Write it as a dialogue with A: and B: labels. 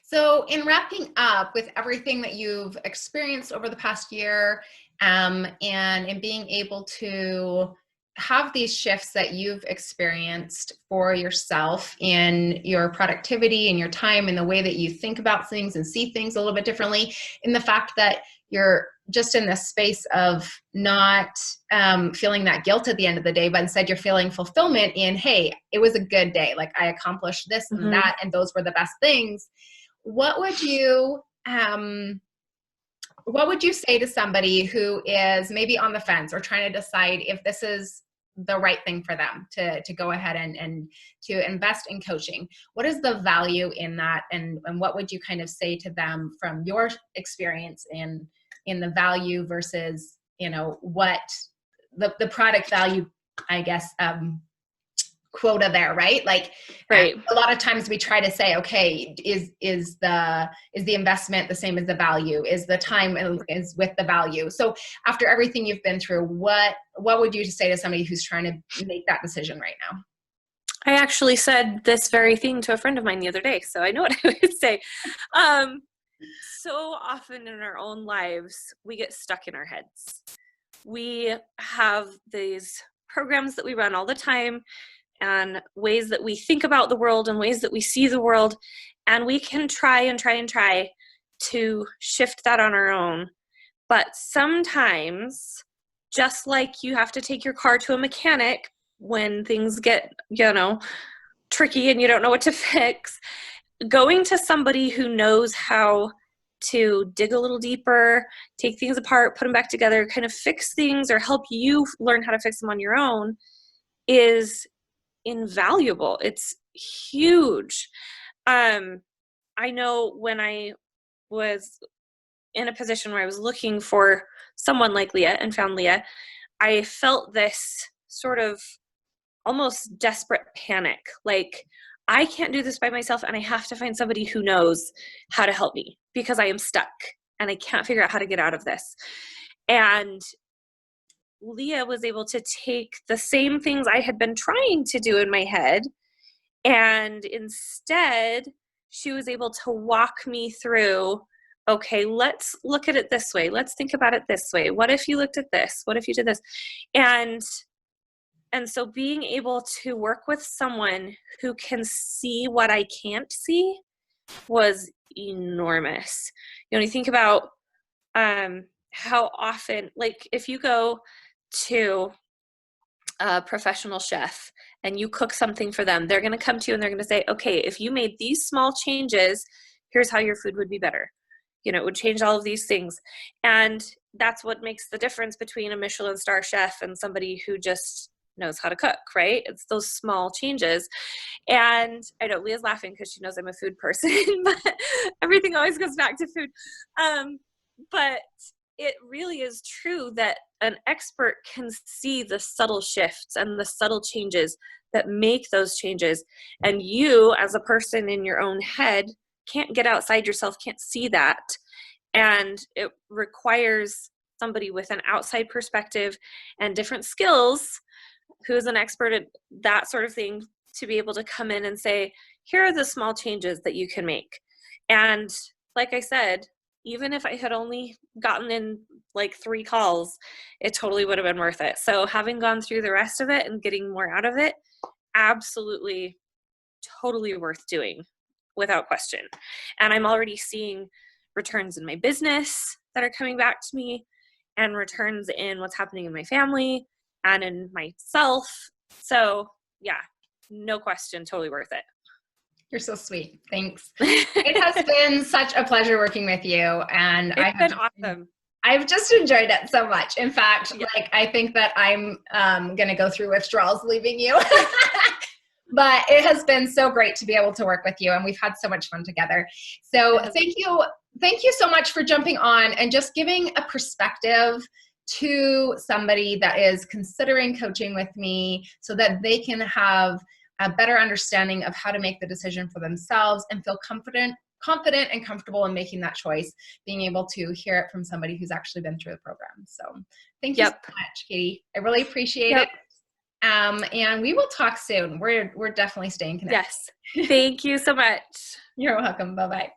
A: So, in wrapping up with everything that you've experienced over the past year, and in being able to have these shifts that you've experienced for yourself in your productivity and your time and the way that you think about things and see things a little bit differently, in the fact that you're just in this space of not feeling that guilt at the end of the day, but instead you're feeling fulfillment in, hey, it was a good day. Like I accomplished this and
B: Hmm.
A: that, and those were the best things. What would you what would you say to somebody who is maybe on the fence or trying to decide if this is the right thing for them to go ahead and to invest in coaching? What is the value in that, and what would you kind of say to them from your experience in the value versus, what the product value, I guess, quota there, right? Like
B: Right.
A: a lot of times we try to say, okay, is the investment the same as the value? Is the time is with the value? So after everything you've been through, what would you say to somebody who's trying to make that decision right now?
B: I actually said this very thing to a friend of mine the other day, so I know what I would say. Um, so often in our own lives, we get stuck in our heads. We have these programs that we run all the time and ways that we think about the world and ways that we see the world, and we can try and try and try to shift that on our own. But sometimes, just like you have to take your car to a mechanic when things get, tricky and you don't know what to fix, going to somebody who knows how to dig a little deeper, take things apart, put them back together, kind of fix things or help you learn how to fix them on your own is invaluable. It's huge. I know when I was in a position where I was looking for someone like Leah and found Leah, I felt this sort of almost desperate panic. Like, I can't do this by myself and I have to find somebody who knows how to help me because I am stuck and I can't figure out how to get out of this. And Leah was able to take the same things I had been trying to do in my head, and instead she was able to walk me through, okay, let's look at it this way. Let's think about it this way. What if you looked at this? What if you did this? And so being able to work with someone who can see what I can't see was enormous. You think about how often, like if you go to a professional chef and you cook something for them, they're going to come to you and they're going to say, okay, if you made these small changes, here's how your food would be better. It would change all of these things. And that's what makes the difference between a Michelin star chef and somebody who just knows how to cook, right? It's those small changes. And I know Leah's laughing because she knows I'm a food person, but everything always goes back to food. But it really is true that an expert can see the subtle shifts and the subtle changes that make those changes. And you, as a person in your own head, can't get outside yourself, can't see that. And it requires somebody with an outside perspective and different skills who's an expert at that sort of thing to be able to come in and say, here are the small changes that you can make. And like I said, even if I had only gotten in like 3 calls, it totally would have been worth it. So having gone through the rest of it and getting more out of it, absolutely, totally worth doing without question. And I'm already seeing returns in my business that are coming back to me and returns in what's happening in my family and in myself. So yeah, no question, totally worth it.
A: You're so sweet. Thanks. It has been such a pleasure working with you, and
B: It's been awesome.
A: I've just enjoyed it so much. In fact,
B: Yeah.
A: like I think that I'm going to go through withdrawals leaving you. But it has been so great to be able to work with you, and we've had so much fun together. So thank you so much for jumping on and just giving a perspective to somebody that is considering coaching with me so that they can have a better understanding of how to make the decision for themselves and feel confident and comfortable in making that choice, being able to hear it from somebody who's actually been through the program. So thank you so much, Katie. I really appreciate it. And we will talk soon. We're definitely staying connected.
B: Yes. Thank you so much.
A: You're welcome. Bye-bye.